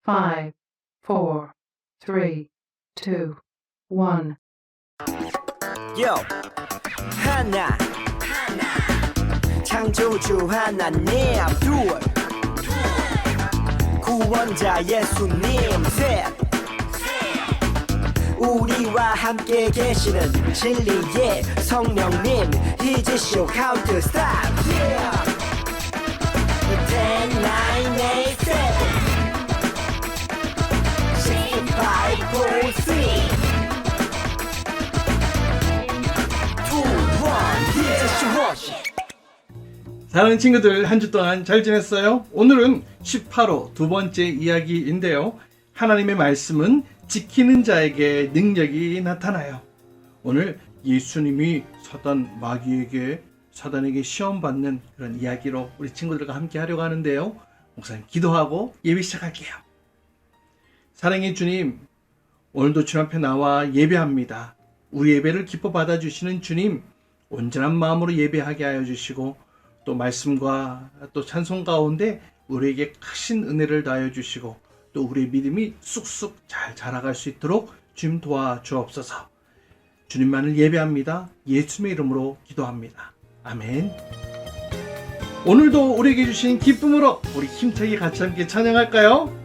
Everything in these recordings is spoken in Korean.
5, 4, 3, 2, 1. Yo, 하나, 창조주 하나님, 둘, 구원자 예수님, 셋, 우리와 함께 계시는 진리의 성령님, 히지쇼 카운트 스탑. Yeah. 10, 9, 8, 7, 6, 5, 4, 3, 2, 1, 히지쇼. 사랑하는 친구들, 한 주 동안 잘 지냈어요? 오늘은 18호 두 번째 이야기인데요. 하나님의 말씀은 지키는 자에게 능력이 나타나요. 오늘 예수님이 사단에게 시험받는 그런 이야기로 우리 친구들과 함께 하려고 하는데요. 목사님 기도하고 예배 시작할게요. 사랑의 주님, 오늘도 주님 앞에 나와 예배합니다. 우리 예배를 기뻐 받아주시는 주님, 온전한 마음으로 예배하게 하여 주시고 또 말씀과 또 찬송 가운데 우리에게 크신 은혜를 더하여 주시고 또 우리의 믿음이 쑥쑥 잘 자라갈 수 있도록 주님 도와주옵소서. 주님만을 예배합니다. 예수님의 이름으로 기도합니다. 아멘. 오늘도 우리에게 주신 기쁨으로 우리 힘차게 같이 함께 찬양할까요?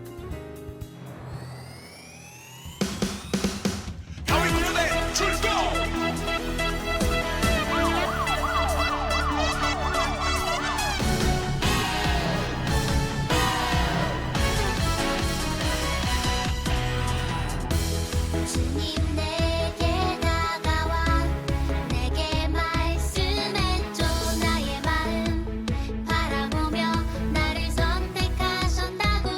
주님 내게 다가와 내게 말씀해줘 나의 마음 바라보며 나를 선택하셨다고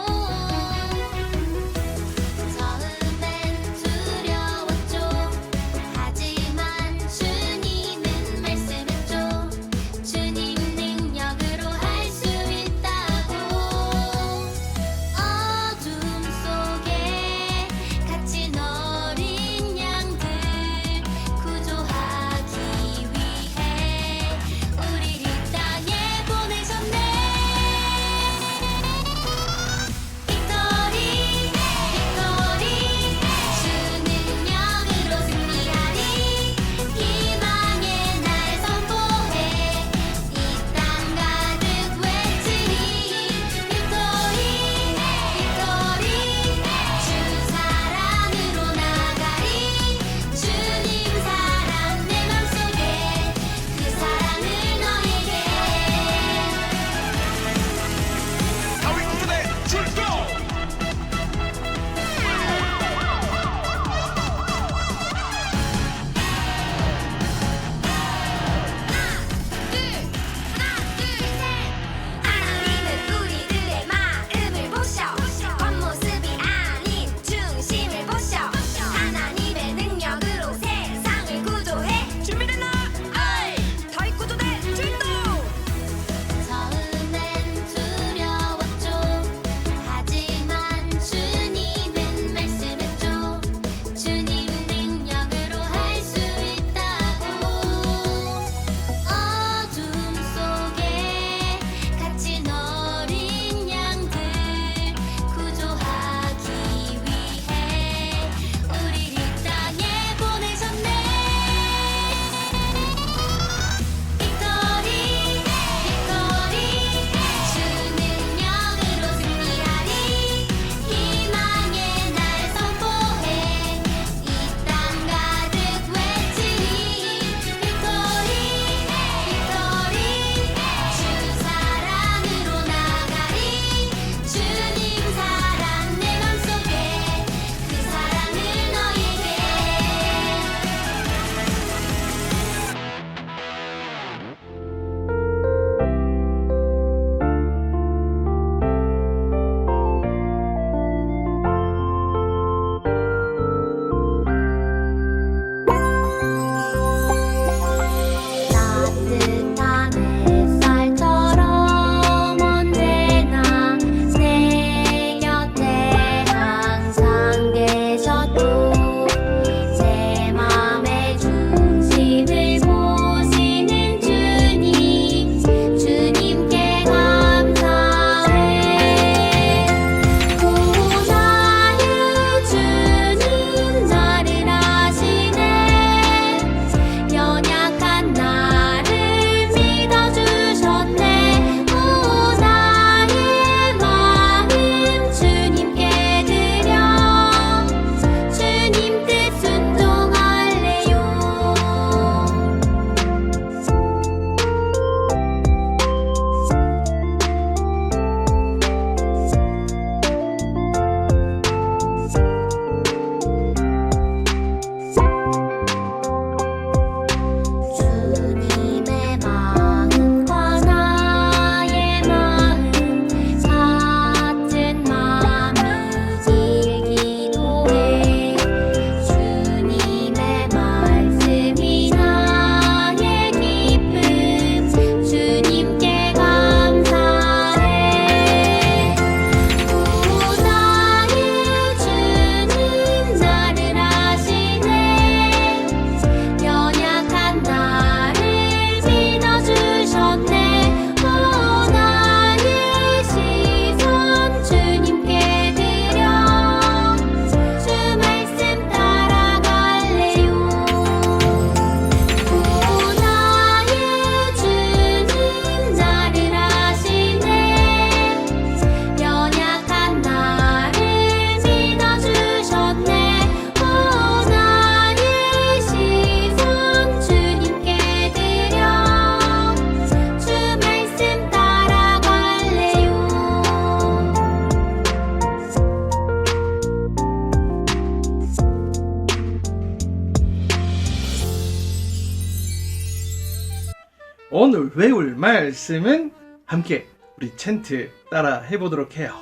오늘 외울 말씀은 함께 우리 챈트 따라 해보도록 해요.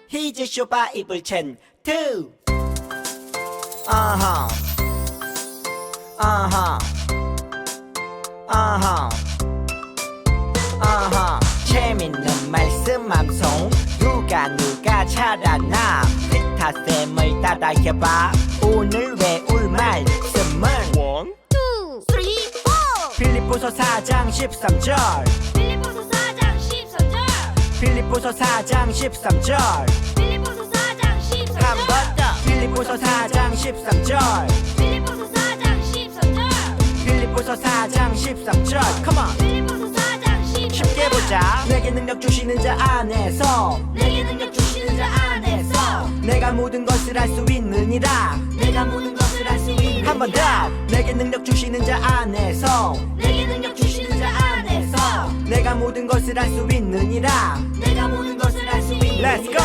히즈쇼 바이블 챈트. 아하 아하 아하 아하. 재밌는 말씀 암송. 누가 잘하나 피타쌤을 따라해봐. 오늘 외울 말씀은 2, 3, 4 빌립보서 4장 13절. 빌립보서 4장 13절 빌립보서 4장 13절. 빌립보서 4장 13절 한 번 더. 빌립보서 4장 13절. 빌립보서 4장 13절 빌립보서 4장 13절. Come on. 빌립보서 4장 13절 쉽게 보자. 내게 능력 주시는 자 안에서. 내게 능력 주시는 자 안에서 내가 모든 것을 할 수 있느니라. 내가 모든 것을 할 수 있는 한 번 더. 내게 능력 주시는 자 안에서. 내게 능력 주시는 자 안에서 내가 모든 것을 할 수 있느니라. 내가 모든 것을 할 수 있는 Let's go.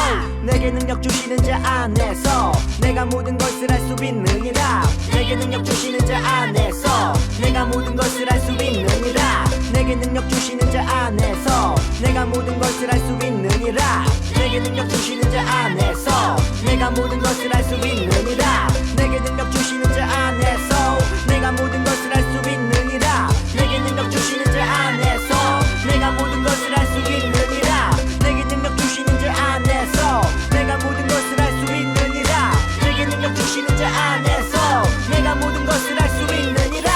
내게 능력 주시는 자 안에서. 내가 모든 것을 할 수 있느니라. 내게 능력 주시는 자 안에서. 내가 모든 것을 할 수 있느니라. 내게 능력 주시는 자 안에서. 내가 모든 것을 할 수 있느니라. 내게 능력 주시는 자 안에서. 내가 모든 것을 할 수 있느니라. 내게 능력 주시는 자 안에서. 내가 모든 것을 할 수 있느니라. 내게 능력 주시는 자 안에서. 내가 모든 것을 할 수 있느니라. 내게 능력 주시는 자 안에서. 내가 모든 것을 할 수 있느니라. 내게 능력 주시는 자 안에서. 내가 모든 것을 할 수 있느니라.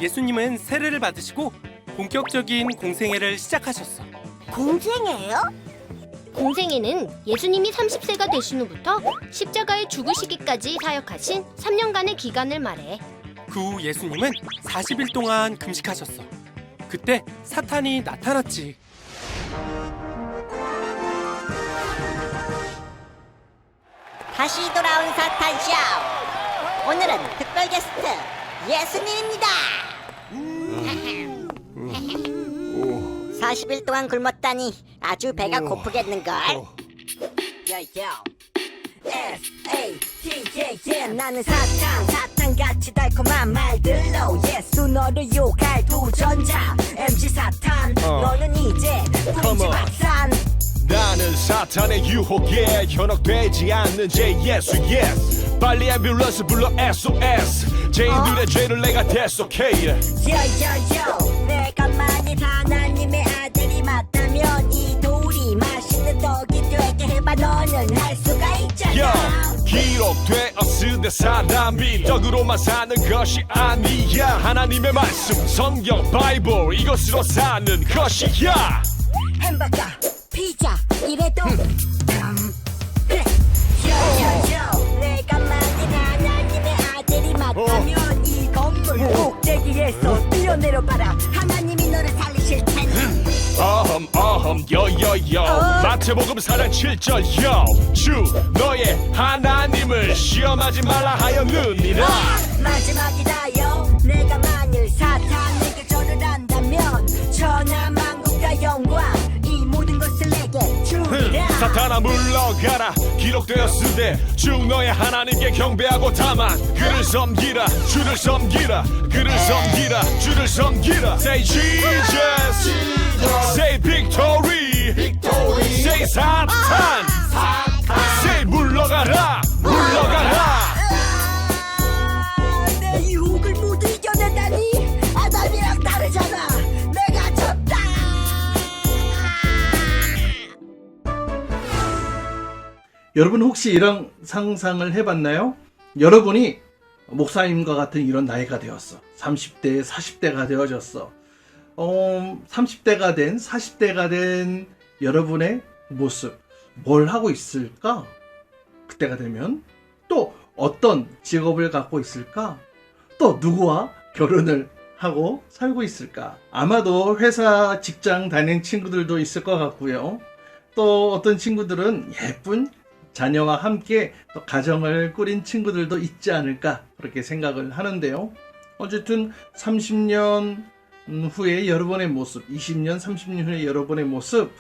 예수님은 세례를 받으시고 본격적인 공생애를 시작하셨어. 공생애요? 공생애는 예수님이 30세가 되신 후부터 십자가에 죽으시기까지 사역하신 3년간의 기간을 말해. 그 후 예수님은 40일 동안 금식하셨어. 그때 사탄이 나타났지. 다시 돌아온 사탄쇼. 오늘은 특별 게스트 예수님입니다. 40일 동안 굶었다니 아주 배가 고프겠는걸. S-A-T-A-N 나는 사탄같이 달콤한 말들로 예수 너를 욕할 도전자 MC 사탄 너는 이제 보이지 막산. 나는 사탄의 유혹에 현혹되지 않는 제 예수 yes. 빨리 앰뷸런스 불러 SOS. 죄인들의 죄를 내가 대속해. 요요요 내가 만일 하나님의 아들이 맞다면 이 돌이 맛있는 떡이 되게 해봐. 너는 할 수가 있잖아. 기록되었으되 사람이 떡으로만 사는 것이 아니야. 하나님의 말씀 성경 바이블 이것으로 사는 것이야. 햄버거 피자 이래도 그래. 요요요 내가 만일 하나님의 아들이 맞다면 이 건물 꼭대기에서 뛰어내려봐라. 하나님이 너를 살리실 테니. 여여여 마태복음 4장 7절 여 주 너의 하나님을 시험하지 말라 하였느니라. 마지막이다요. 내가 만일 사탄에게 절을 한다면 천하만국과 영광 이 모든 것을 내게 주리라. 사탄아 물러가라. 기록되었으되 주 너의 하나님께 경배하고 다만 그를 섬기라. 주를 섬기라. 그를 섬기라. 주를 섬기라. Say Jesus. Say victory. Say 사탄. Say 물러가라. 물러가라. 내 유혹을 모두 이겨내다니. 아담이랑 다르잖아. 내가 졌다. 여러분 혹시 이런 상상을 해봤나요? 여러분이 목사님과 같은 이런 나이가 되었어. 30대, 40대가 되어졌어. 30대가 된, 40대가 된 여러분의 모습, 뭘 하고 있을까? 그때가 되면 또 어떤 직업을 갖고 있을까? 또 누구와 결혼을 하고 살고 있을까? 아마도 회사 직장 다니는 친구들도 있을 것 같고요. 또 어떤 친구들은 예쁜 자녀와 함께 또 가정을 꾸린 친구들도 있지 않을까 그렇게 생각을 하는데요. 어쨌든 30년 후에 여러분의 모습, 20년, 30년 후에 여러분의 모습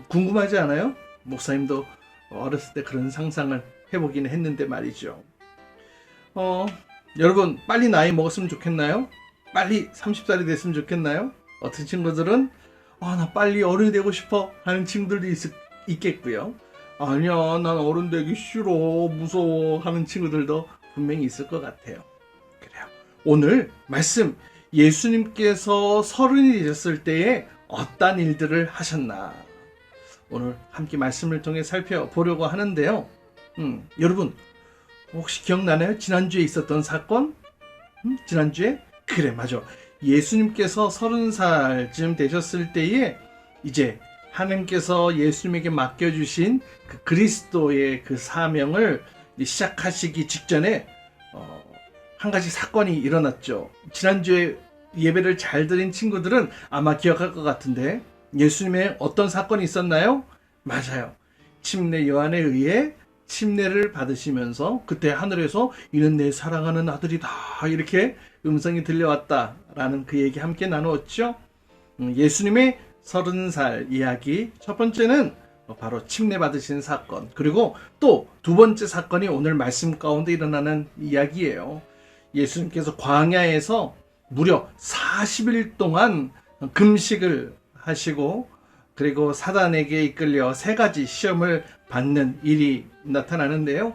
궁금하지 않아요? 목사님도 어렸을 때 그런 상상을 해보기는 했는데 말이죠. 여러분 빨리 나이 먹었으면 좋겠나요? 빨리 30살이 됐으면 좋겠나요? 어떤 친구들은 나 빨리 어른이 되고 싶어 하는 친구들도 있겠고요. 아니야, 난 어른 되기 싫어, 무서워 하는 친구들도 분명히 있을 것 같아요. 그래요. 오늘 말씀, 예수님께서 30이 되셨을 때에 어떤 일들을 하셨나, 오늘 함께 말씀을 통해 살펴보려고 하는데요. 여러분 혹시 기억나나요? 지난주에 있었던 사건? 지난주에? 그래, 맞아. 예수님께서 30살쯤 되셨을 때에 이제 하나님께서 예수님에게 맡겨주신 그 그리스도의 그 사명을 시작하시기 직전에 한 가지 사건이 일어났죠. 지난주에 예배를 잘 드린 친구들은 아마 기억할 것 같은데, 예수님의 어떤 사건이 있었나요? 맞아요. 침례 요한에 의해 침례를 받으시면서 그때 하늘에서 이는 내 사랑하는 아들이다 이렇게 음성이 들려왔다라는 그 얘기 함께 나누었죠. 예수님의 30살 이야기, 첫 번째는 바로 침례 받으신 사건, 그리고 또 두 번째 사건이 오늘 말씀 가운데 일어나는 이야기예요. 예수님께서 광야에서 무려 40일 동안 금식을 하시고, 그리고 사단에게 이끌려 3가지 시험을 받는 일이 나타나는데요.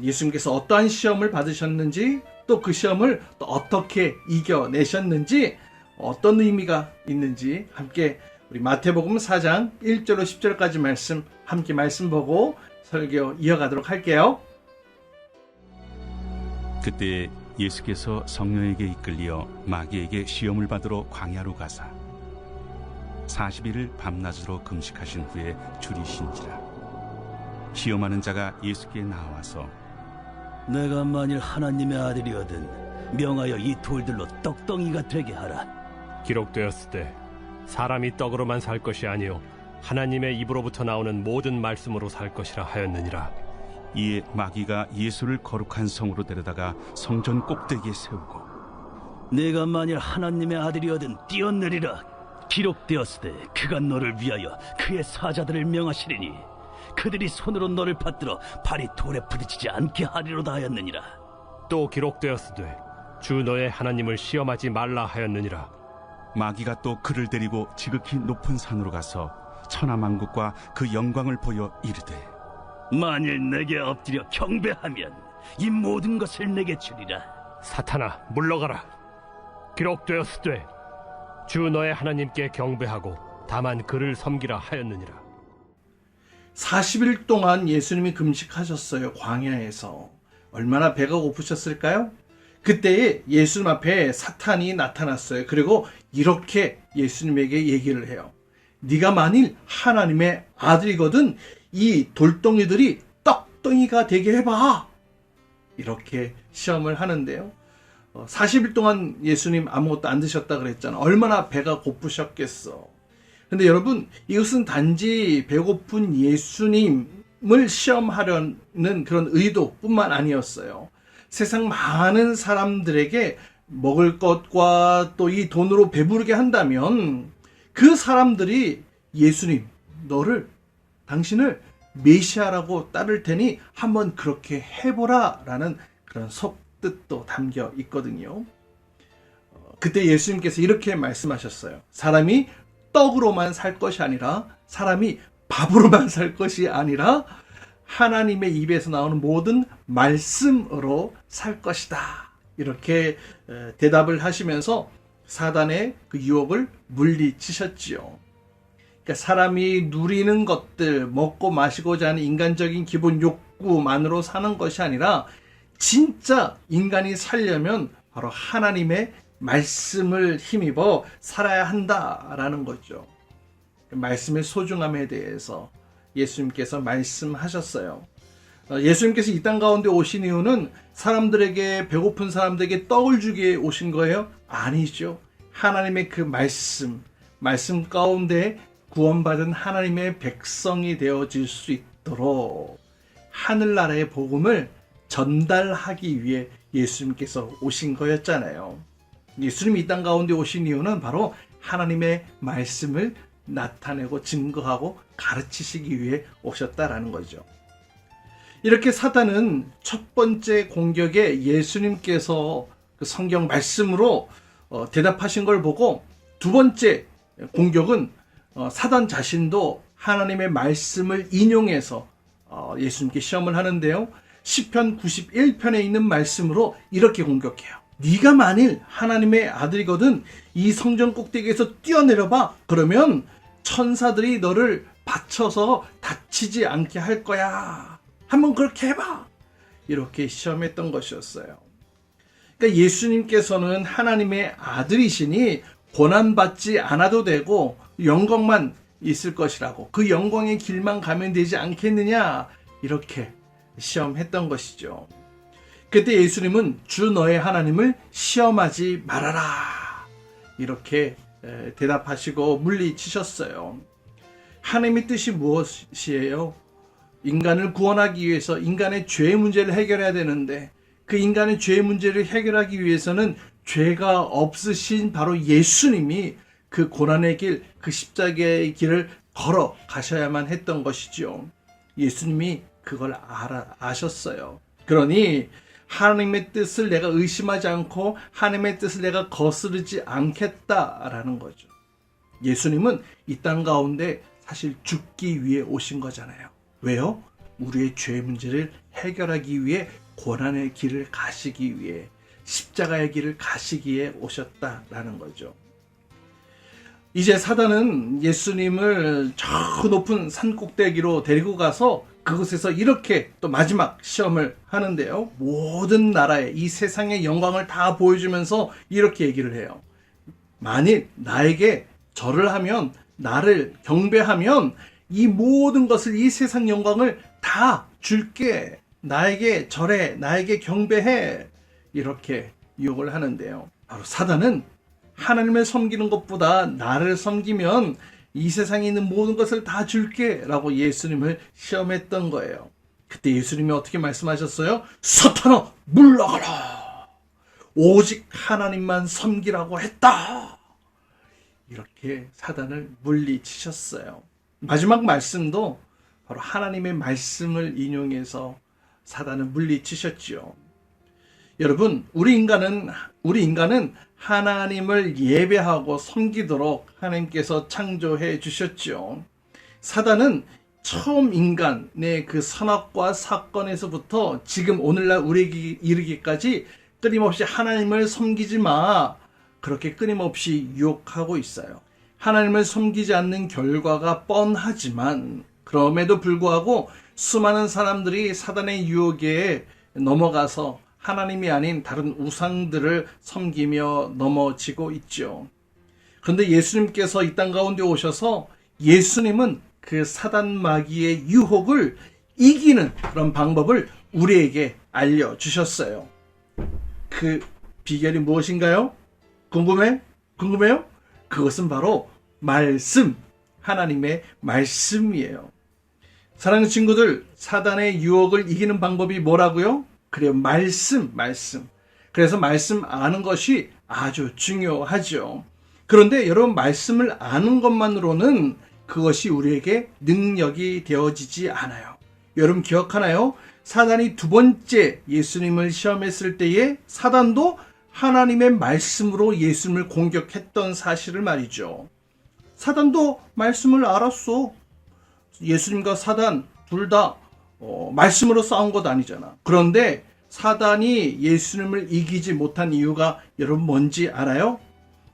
예수님께서 어떠한 시험을 받으셨는지, 또 그 시험을 또 어떻게 이겨내셨는지, 어떤 의미가 있는지 함께 우리 마태복음 4장 1절로 10절까지 말씀 함께 말씀 보고 설교 이어가도록 할게요. 그때 예수께서 성령에게 이끌려 마귀에게 시험을 받으러 광야로 가사 40일을 밤낮으로 금식하신 후에 줄이신지라. 시험하는 자가 예수께 나와서 내가 만일 하나님의 아들이거든 명하여 이 돌들로 떡덩이가 되게 하라. 기록되었을 때 사람이 떡으로만 살 것이 아니요 하나님의 입으로부터 나오는 모든 말씀으로 살 것이라 하였느니라. 이에 마귀가 예수를 거룩한 성으로 데려다가 성전 꼭대기에 세우고 내가 만일 하나님의 아들이거든 뛰어내리라. 기록되었으되 그가 너를 위하여 그의 사자들을 명하시리니 그들이 손으로 너를 받들어 발이 돌에 부딪히지 않게 하리로다 하였느니라. 또 기록되었으되 주 너의 하나님을 시험하지 말라 하였느니라. 마귀가 또 그를 데리고 지극히 높은 산으로 가서 천하만국과 그 영광을 보여 이르되 만일 내게 엎드려 경배하면 이 모든 것을 내게 주리라. 사탄아 물러가라. 기록되었으되 주 너의 하나님께 경배하고 다만 그를 섬기라 하였느니라. 40일 동안 예수님이 금식하셨어요. 광야에서. 얼마나 배가 고프셨을까요? 그때에 예수님 앞에 사탄이 나타났어요. 그리고 이렇게 예수님에게 얘기를 해요. 네가 만일 하나님의 아들이거든 이 돌덩이들이 떡덩이가 되게 해봐. 이렇게 시험을 하는데요. 40일 동안 예수님 아무것도 안 드셨다 그랬잖아. 얼마나 배가 고프셨겠어. 근데 여러분, 이것은 단지 배고픈 예수님을 시험하려는 그런 의도뿐만 아니었어요. 세상 많은 사람들에게 먹을 것과 또 이 돈으로 배부르게 한다면 그 사람들이 예수님, 당신을 메시아라고 따를 테니 한번 그렇게 해보라 라는 그런 속뜻도 담겨 있거든요. 그때 예수님께서 이렇게 말씀하셨어요. 사람이 떡으로만 살 것이 아니라, 사람이 밥으로만 살 것이 아니라 하나님의 입에서 나오는 모든 말씀으로 살 것이다. 이렇게 대답을 하시면서 사단의 그 유혹을 물리치셨지요. 그러니까 사람이 누리는 것들, 먹고 마시고자 하는 인간적인 기본 욕구만으로 사는 것이 아니라 진짜 인간이 살려면 바로 하나님의 말씀을 힘입어 살아야 한다라는 거죠. 말씀의 소중함에 대해서 예수님께서 말씀하셨어요. 예수님께서 이 땅 가운데 오신 이유는 사람들에게, 배고픈 사람들에게 떡을 주기에 오신 거예요? 아니죠. 하나님의 그 말씀 가운데 구원받은 하나님의 백성이 되어질 수 있도록 하늘나라의 복음을 전달하기 위해 예수님께서 오신 거였잖아요. 예수님이 이 땅 가운데 오신 이유는 바로 하나님의 말씀을 나타내고 증거하고 가르치시기 위해 오셨다라는 거죠. 이렇게 사단은 첫 번째 공격에 예수님께서 그 성경 말씀으로 대답하신 걸 보고, 두 번째 공격은 사단 자신도 하나님의 말씀을 인용해서 예수님께 시험을 하는데요. 시편 91편에 있는 말씀으로 이렇게 공격해요. 네가 만일 하나님의 아들이거든 이 성전 꼭대기에서 뛰어내려봐. 그러면 천사들이 너를 받쳐서 다치지 않게 할 거야. 한번 그렇게 해봐. 이렇게 시험했던 것이었어요. 그러니까 예수님께서는 하나님의 아들이시니 고난받지 않아도 되고 영광만 있을 것이라고, 그 영광의 길만 가면 되지 않겠느냐, 이렇게 시험했던 것이죠. 그때 예수님은 주 너의 하나님을 시험하지 말아라, 이렇게 대답하시고 물리치셨어요. 하나님의 뜻이 무엇이에요? 인간을 구원하기 위해서 인간의 죄의 문제를 해결해야 되는데, 그 인간의 죄의 문제를 해결하기 위해서는 죄가 없으신 바로 예수님이 그 고난의 길, 그 십자가의 길을 걸어 가셔야만 했던 것이죠. 예수님이 그걸 아셨어요. 그러니 하나님의 뜻을 내가 의심하지 않고 하나님의 뜻을 내가 거스르지 않겠다라는 거죠. 예수님은 이 땅 가운데 사실 죽기 위해 오신 거잖아요. 왜요? 우리의 죄 문제를 해결하기 위해 고난의 길을 가시기 위해, 십자가의 길을 가시기에 오셨다라는 거죠. 이제 사단은 예수님을 저 높은 산 꼭대기로 데리고 가서 그곳에서 이렇게 또 마지막 시험을 하는데요. 모든 나라의 이 세상의 영광을 다 보여주면서 이렇게 얘기를 해요. 만일 나에게 절을 하면, 나를 경배하면 이 모든 것을, 이 세상 영광을 다 줄게. 나에게 절해, 나에게 경배해. 이렇게 유혹을 하는데요. 바로 사단은 하나님을 섬기는 것보다 나를 섬기면 이 세상에 있는 모든 것을 다 줄게 라고 예수님을 시험했던 거예요. 그때 예수님이 어떻게 말씀하셨어요? 사탄아, 물러가라. 오직 하나님만 섬기라고 했다. 이렇게 사단을 물리치셨어요. 마지막 말씀도 바로 하나님의 말씀을 인용해서 사단을 물리치셨지요. 여러분, 우리 인간은 하나님을 예배하고 섬기도록 하나님께서 창조해 주셨죠. 사단은 처음 인간의 그 선악과 사건에서부터 지금 오늘날 우리에게 이르기까지 끊임없이 하나님을 섬기지 마, 그렇게 끊임없이 유혹하고 있어요. 하나님을 섬기지 않는 결과가 뻔하지만 그럼에도 불구하고 수많은 사람들이 사단의 유혹에 넘어가서 하나님이 아닌 다른 우상들을 섬기며 넘어지고 있죠. 그런데 예수님께서 이 땅 가운데 오셔서 예수님은 그 사단 마귀의 유혹을 이기는 그런 방법을 우리에게 알려주셨어요. 그 비결이 무엇인가요? 궁금해요? 그것은 바로 말씀, 하나님의 말씀이에요. 사랑하는 친구들, 사단의 유혹을 이기는 방법이 뭐라고요? 그래요, 말씀. 그래서 말씀 아는 것이 아주 중요하죠. 그런데 여러분, 말씀을 아는 것만으로는 그것이 우리에게 능력이 되어지지 않아요. 여러분 기억하나요? 사단이 두 번째 예수님을 시험했을 때에 사단도 하나님의 말씀으로 예수님을 공격했던 사실을 말이죠. 사단도 말씀을 알았어. 예수님과 사단 둘 다 말씀으로 싸운 것 아니잖아. 그런데 사단이 예수님을 이기지 못한 이유가 여러분 뭔지 알아요?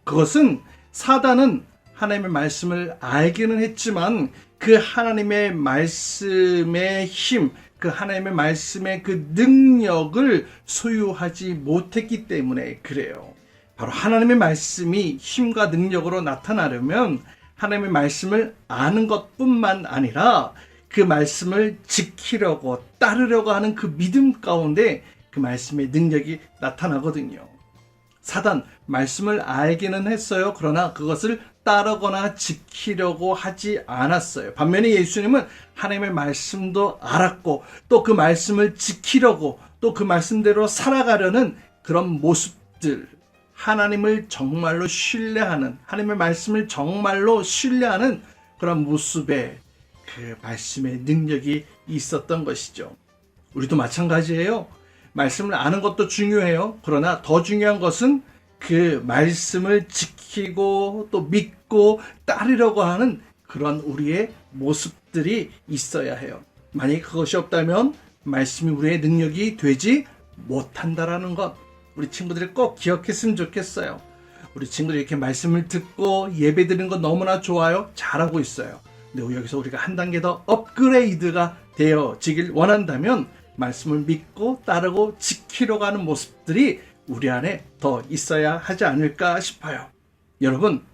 그것은 사단은 하나님의 말씀을 알기는 했지만 그 하나님의 말씀의 힘, 그 하나님의 말씀의 그 능력을 소유하지 못했기 때문에 그래요. 바로 하나님의 말씀이 힘과 능력으로 나타나려면 하나님의 말씀을 아는 것뿐만 아니라 그 말씀을 지키려고 따르려고 하는 그 믿음 가운데 그 말씀의 능력이 나타나거든요. 사단, 말씀을 알기는 했어요. 그러나 그것을 따르거나 지키려고 하지 않았어요. 반면에 예수님은 하나님의 말씀도 알았고 또 그 말씀을 지키려고 또 그 말씀대로 살아가려는 그런 모습들, 하나님을 정말로 신뢰하는, 하나님의 말씀을 정말로 신뢰하는 그런 모습에 그 말씀의 능력이 있었던 것이죠. 우리도 마찬가지예요. 말씀을 아는 것도 중요해요. 그러나 더 중요한 것은 그 말씀을 지키고 또 믿고 따르려고 하는 그런 우리의 모습들이 있어야 해요. 만약에 그것이 없다면 말씀이 우리의 능력이 되지 못한다라는 것, 우리 친구들이 꼭 기억했으면 좋겠어요. 우리 친구들이 이렇게 말씀을 듣고 예배 드리는 건 너무나 좋아요. 잘하고 있어요. 근데 여기서 우리가 한 단계 더 업그레이드가 되어지길 원한다면 말씀을 믿고 따르고 지키려고 하는 모습들이 우리 안에 더 있어야 하지 않을까 싶어요. 여러분,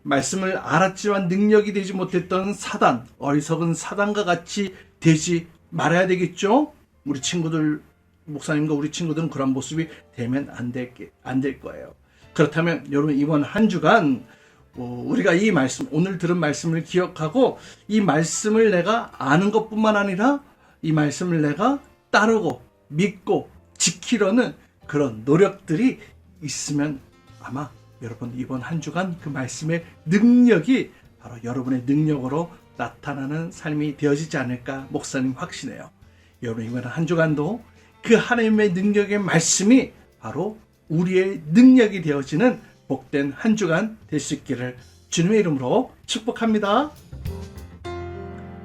말씀을 알았지만 능력이 되지 못했던 사단, 어리석은 사단과 같이 되지 말아야 되겠죠? 우리 친구들, 목사님과 우리 친구들은 그런 모습이 되면 안 될 거예요. 그렇다면 여러분, 이번 한 주간 우리가 이 말씀, 오늘 들은 말씀을 기억하고 이 말씀을 내가 아는 것뿐만 아니라 이 말씀을 내가 따르고 믿고 지키려는 그런 노력들이 있으면 아마 여러분 이번 한 주간 그 말씀의 능력이 바로 여러분의 능력으로 나타나는 삶이 되어지지 않을까 목사님 확신해요. 여러분 이번 한 주간도 그 하나님의 능력의 말씀이 바로 우리의 능력이 되어지는 복된 한 주간 될 수 있기를 주님의 이름으로 축복합니다.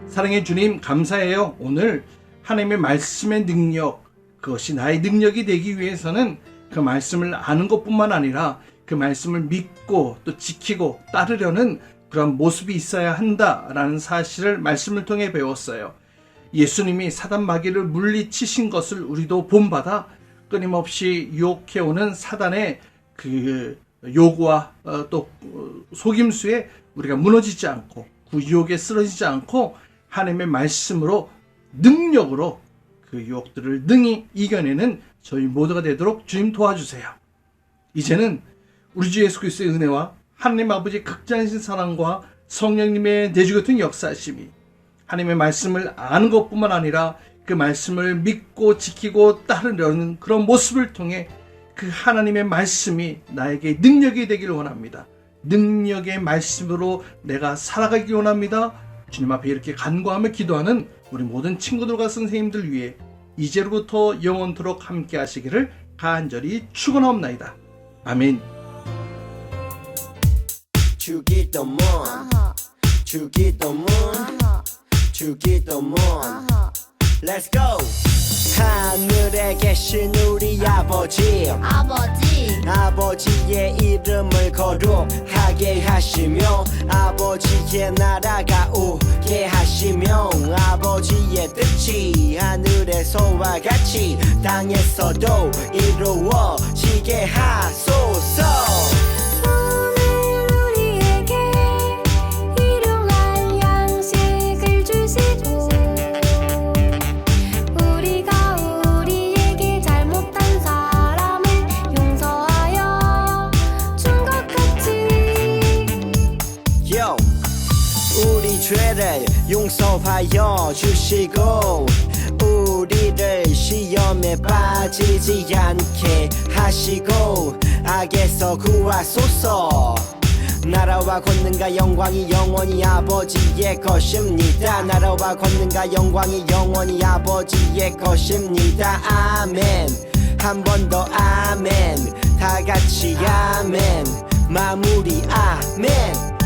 사랑의 주님, 감사해요. 오늘 하나님의 말씀의 능력, 그것이 나의 능력이 되기 위해서는 그 말씀을 아는 것뿐만 아니라 그 말씀을 믿고 또 지키고 따르려는 그런 모습이 있어야 한다라는 사실을 말씀을 통해 배웠어요. 예수님이 사단 마귀를 물리치신 것을 우리도 본받아 끊임없이 유혹해오는 사단의 그 요구와 또 속임수에 우리가 무너지지 않고 그 유혹에 쓰러지지 않고 하나님의 말씀으로 능력으로 그 유혹들을 능히 이겨내는 저희 모두가 되도록 주님 도와주세요. 이제는 우리 주 예수 그리스도의 은혜와 하나님 아버지의 극진하신 사랑과 성령님의 내주교통 역사하심이 하나님의 말씀을 아는 것뿐만 아니라 그 말씀을 믿고 지키고 따르려는 그런 모습을 통해 그 하나님의 말씀이 나에게 능력이 되기를 원합니다. 능력의 말씀으로 내가 살아가기 원합니다. 주님 앞에 이렇게 간구하며 기도하는 우리 모든 친구들과 선생님들 위해 이제로부터 영원토록 함께 하시기를 간절히 축원하옵나이다. 아멘. 주기도문 주기도문 주기도문 Let's go. 하늘에 계신 우리 아버지의 이름을 거룩하게 하시며 아버지의 나라가 오게 하시며 아버지의 뜻이 하늘에서와 같이 땅에서도 이루어지게 하소서. 우리 죄를 용서하여 주시고 우리를 시험에 빠지지 않게 하시고 악에서 구하소서. 나라와 권능과 영광이 영원히 아버지의 것입니다. 나라와 권능과 영광이 영원히 아버지의 것입니다. 아멘. 한 번 더 아멘. 다 같이 아멘. 마무리 아멘.